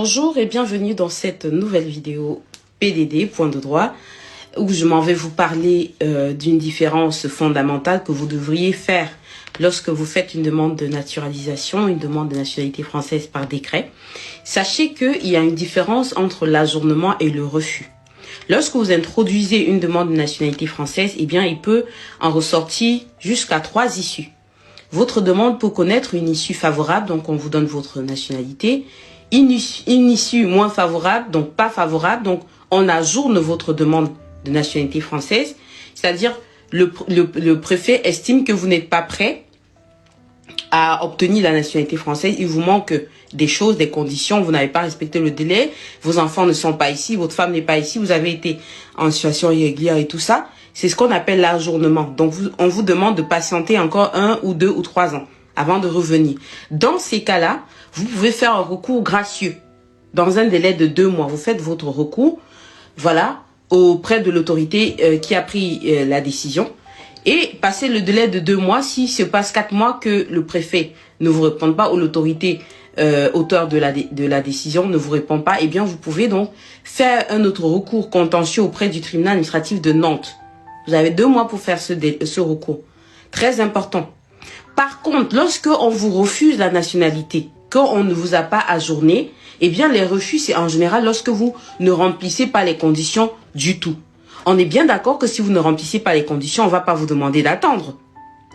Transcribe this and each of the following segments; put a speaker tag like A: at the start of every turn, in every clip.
A: Bonjour et bienvenue dans cette nouvelle vidéo PDD, point de droit, où je m'en vais vous parler d'une différence fondamentale que vous devriez faire lorsque vous faites une demande de naturalisation, une demande de nationalité française par décret. Sachez qu'il y a une différence entre l'ajournement et le refus. Lorsque vous introduisez une demande de nationalité française, eh bien, il peut en ressortir jusqu'à 3 issues. Votre demande peut connaître une issue favorable, donc on vous donne votre nationalité. Une issue moins favorable, donc pas favorable, donc on ajourne votre demande de nationalité française. C'est-à-dire, le préfet estime que vous n'êtes pas prêt à obtenir la nationalité française. Il vous manque des choses, des conditions, vous n'avez pas respecté le délai, vos enfants ne sont pas ici, votre femme n'est pas ici, vous avez été en situation irrégulière et tout ça. C'est ce qu'on appelle l'ajournement. Donc, on vous demande de patienter encore 1 ou 2 ou 3 ans avant de revenir. Dans ces cas-là, vous pouvez faire un recours gracieux. Dans un délai de 2 mois, vous faites votre recours, voilà, auprès de l'autorité qui a pris la décision. Et passer le délai de 2 mois, s'il se passe 4 mois que le préfet ne vous répond pas ou l'autorité auteur de la décision ne vous répond pas, eh bien, vous pouvez donc faire un autre recours contentieux auprès du tribunal administratif de Nantes. Vous avez 2 mois pour faire ce recours. Très important. Par contre, lorsque on vous refuse la nationalité, quand on ne vous a pas ajourné, eh bien, les refus, c'est en général lorsque vous ne remplissez pas les conditions du tout. On est bien d'accord que si vous ne remplissez pas les conditions, on va pas vous demander d'attendre.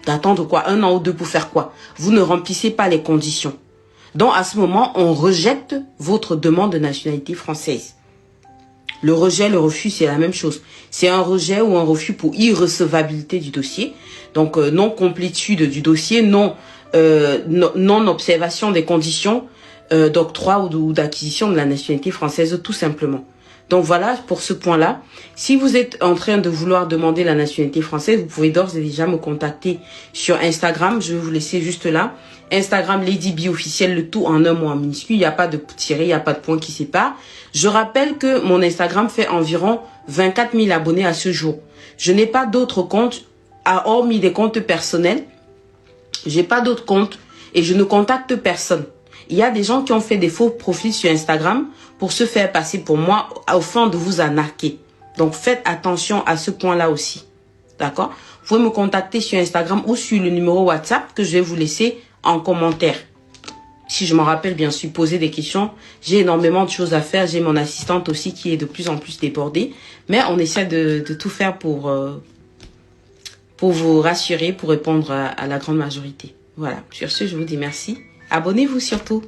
A: D'attendre quoi? 1 an ou 2 pour faire quoi? Vous ne remplissez pas les conditions. Donc, à ce moment, on rejette votre demande de nationalité française. Le rejet, le refus, c'est la même chose. C'est un rejet ou un refus pour irrecevabilité du dossier. Donc, non-complétude du dossier, non-observation des conditions d'octroi ou d'acquisition de la nationalité française, tout simplement. Donc, voilà pour ce point-là. Si vous êtes en train de vouloir demander la nationalité française, vous pouvez d'ores et déjà me contacter sur Instagram. Je vais vous laisser juste là. Instagram Lady B officiel, le tout en un mot en minuscule. Il n'y a pas de tiré, il n'y a pas de point qui sépare. Je rappelle que mon Instagram fait environ 24 000 abonnés à ce jour. Je n'ai pas d'autres comptes, hormis des comptes personnels. J'ai pas d'autres comptes et je ne contacte personne. Il y a des gens qui ont fait des faux profils sur Instagram pour se faire passer pour moi au fond de vous arnaquer. Donc faites attention à ce point-là aussi. D'accord? Vous pouvez me contacter sur Instagram ou sur le numéro WhatsApp que je vais vous laisser en commentaire. Si je m'en rappelle, bien sûr, poser des questions. J'ai énormément de choses à faire. J'ai mon assistante aussi qui est de plus en plus débordée. Mais on essaie de tout faire pour vous rassurer, pour répondre à la grande majorité. Voilà. Sur ce, je vous dis merci. Abonnez-vous surtout.